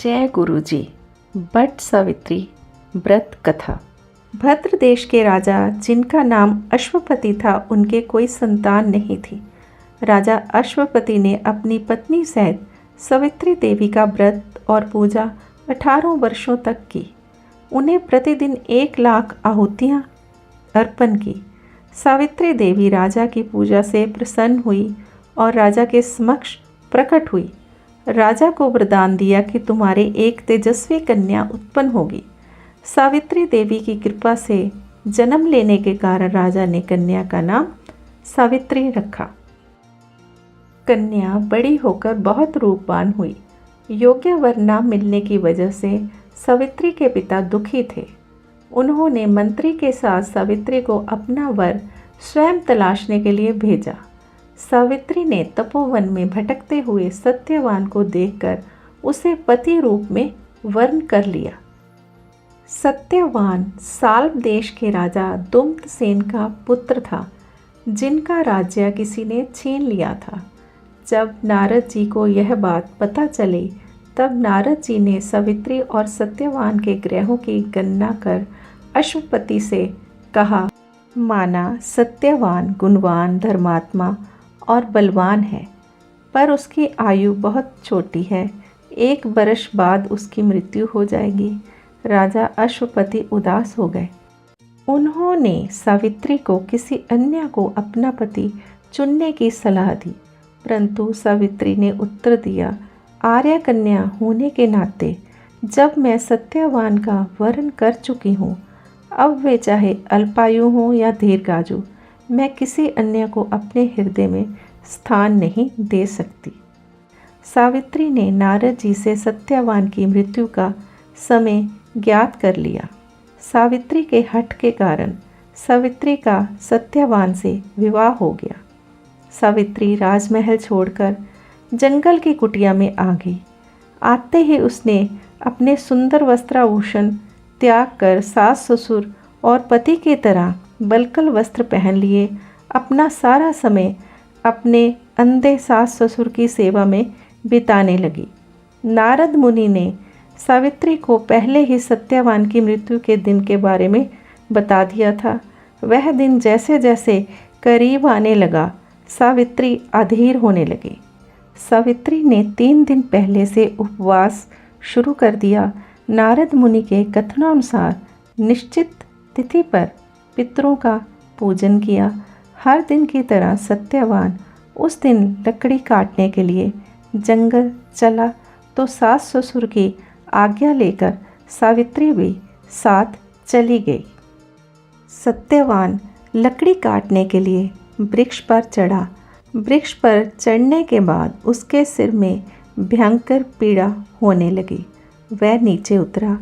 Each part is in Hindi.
जय गुरु जी। बट सावित्री व्रत कथा। भद्र देश के राजा जिनका नाम अश्वपति था, उनके कोई संतान नहीं थी। राजा अश्वपति ने अपनी पत्नी सहित सावित्री देवी का व्रत और पूजा 18 वर्षों तक की। उन्हें प्रतिदिन 1 लाख आहुतियाँ अर्पण की। सावित्री देवी राजा की पूजा से प्रसन्न हुई और राजा के समक्ष प्रकट हुई। राजा को वरदान दिया कि तुम्हारे एक तेजस्वी कन्या उत्पन्न होगी। सावित्री देवी की कृपा से जन्म लेने के कारण राजा ने कन्या का नाम सावित्री रखा। कन्या बड़ी होकर बहुत रूपवान हुई। योग्य वर न मिलने की वजह से सावित्री के पिता दुखी थे। उन्होंने मंत्री के साथ सावित्री को अपना वर स्वयं तलाशने के लिए भेजा। सावित्री ने तपोवन में भटकते हुए सत्यवान को देखकर उसे पति रूप में वर्ण कर लिया। सत्यवान साल्व देश के राजा दुम्तसेन का पुत्र था, जिनका राज्य किसी ने छीन लिया था। जब नारद जी को यह बात पता चली, तब नारद जी ने सावित्री और सत्यवान के ग्रहों की गणना कर अश्वपति से कहा, माना सत्यवान गुणवान, धर्मात्मा और बलवान है, पर उसकी आयु बहुत छोटी है। 1 वर्ष बाद उसकी मृत्यु हो जाएगी। राजा अश्वपति उदास हो गए। उन्होंने सावित्री को किसी अन्य को अपना पति चुनने की सलाह दी, परंतु सावित्री ने उत्तर दिया, आर्य कन्या होने के नाते जब मैं सत्यवान का वर्ण कर चुकी हूँ, अब वे चाहे अल्पायु हों या दीर्घायु, मैं किसी अन्य को अपने हृदय में स्थान नहीं दे सकती। सावित्री ने नारद जी से सत्यवान की मृत्यु का समय ज्ञात कर लिया। सावित्री के हठ के कारण सावित्री का सत्यवान से विवाह हो गया। सावित्री राजमहल छोड़कर जंगल की कुटिया में आ गई। आते ही उसने अपने सुंदर वस्त्राभूषण त्याग कर सास ससुर और पति की तरह बलकल वस्त्र पहन लिए अपना सारा समय अपने अंधे सास ससुर की सेवा में बिताने लगी। नारद मुनि ने सावित्री को पहले ही सत्यवान की मृत्यु के दिन के बारे में बता दिया था। वह दिन जैसे जैसे करीब आने लगा, सावित्री अधीर होने लगी। सावित्री ने 3 दिन पहले से उपवास शुरू कर दिया। नारद मुनि के कथनानुसार निश्चित तिथि पर पितरों का पूजन किया। हर दिन की तरह सत्यवान उस दिन लकड़ी काटने के लिए जंगल चला, तो सास ससुर की आज्ञा लेकर सावित्री भी साथ चली गई। सत्यवान लकड़ी काटने के लिए वृक्ष पर चढ़ा। वृक्ष पर चढ़ने के बाद उसके सिर में भयंकर पीड़ा होने लगी। वह नीचे उतरा।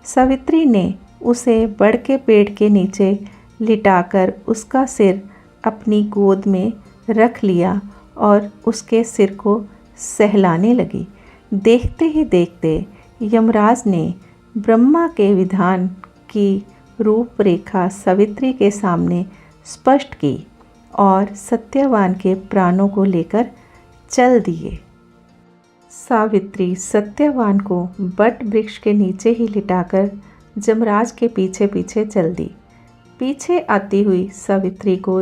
सावित्री ने उसे बड़ के पेड़ के नीचे लिटाकर उसका सिर अपनी गोद में रख लिया और उसके सिर को सहलाने लगी। देखते ही देखते यमराज ने ब्रह्मा के विधान की रूपरेखा सावित्री के सामने स्पष्ट की और सत्यवान के प्राणों को लेकर चल दिए। सावित्री सत्यवान को बट वृक्ष के नीचे ही लिटाकर यमराज के पीछे पीछे चल दी। पीछे आती हुई सावित्री को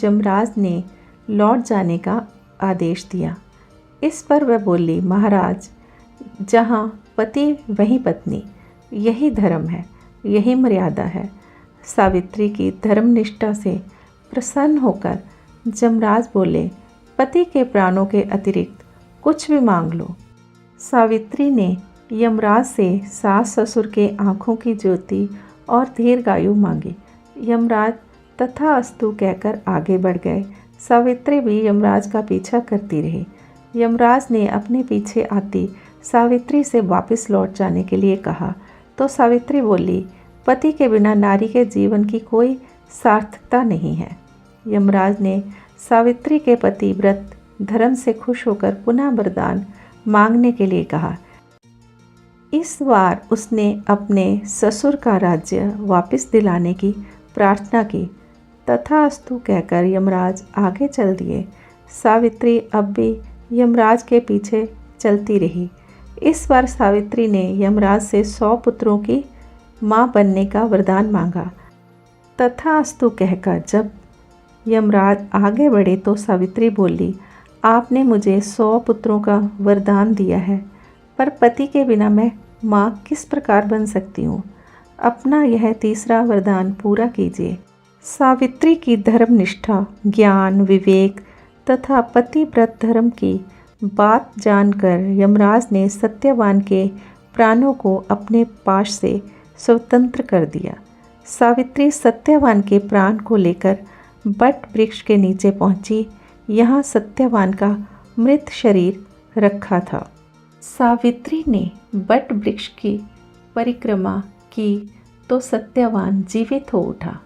यमराज ने लौट जाने का आदेश दिया। इस पर वह बोली, महाराज, जहाँ पति वहीं पत्नी, यही धर्म है, यही मर्यादा है। सावित्री की धर्मनिष्ठा से प्रसन्न होकर यमराज बोले, पति के प्राणों के अतिरिक्त कुछ भी मांग लो। सावित्री ने यमराज से सास ससुर के आँखों की ज्योति और दीर्घायु मांगी। यमराज तथास्तु कहकर आगे बढ़ गए। सावित्री भी यमराज का पीछा करती रही। यमराज ने अपने पीछे आती सावित्री से वापस लौट जाने के लिए कहा, तो सावित्री बोली, पति के बिना नारी के जीवन की कोई सार्थकता नहीं है। यमराज ने सावित्री के पति व्रत धर्म से खुश होकर पुनः वरदान मांगने के लिए कहा। इस बार उसने अपने ससुर का राज्य वापस दिलाने की प्रार्थना की। तथास्तु कहकर यमराज आगे चल दिए। सावित्री अब भी यमराज के पीछे चलती रही। इस बार सावित्री ने यमराज से 100 पुत्रों की माँ बनने का वरदान मांगा। तथास्तु कहकर जब यमराज आगे बढ़े तो सावित्री बोली, आपने मुझे 100 पुत्रों का वरदान दिया है, पर पति के बिना मैं माँ किस प्रकार बन सकती हूँ। अपना यह तीसरा वरदान पूरा कीजिए। सावित्री की धर्मनिष्ठा, ज्ञान, विवेक तथा पतिव्रत धर्म की बात जानकर यमराज ने सत्यवान के प्राणों को अपने पाश से स्वतंत्र कर दिया। सावित्री सत्यवान के प्राण को लेकर बट वृक्ष के नीचे पहुंची। यहाँ सत्यवान का मृत शरीर रखा था। सावित्री ने बट वृक्ष की परिक्रमा की तो सत्यवान जीवित हो उठा।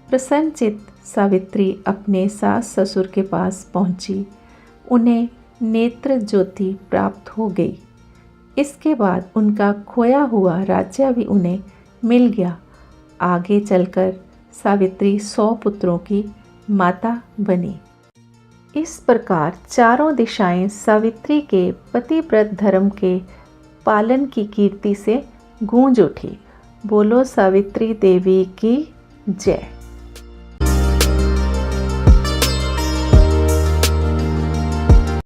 प्रसन्नचित सावित्री अपने सास ससुर के पास पहुंची। उन्हें नेत्र ज्योति प्राप्त हो गई। इसके बाद उनका खोया हुआ राज्य भी उन्हें मिल गया। आगे चलकर सावित्री 100 पुत्रों की माता बनी। इस प्रकार चारों दिशाएं सावित्री के पतिव्रत धर्म के पालन की कीर्ति से गूंज उठी। बोलो सावित्री देवी की जय।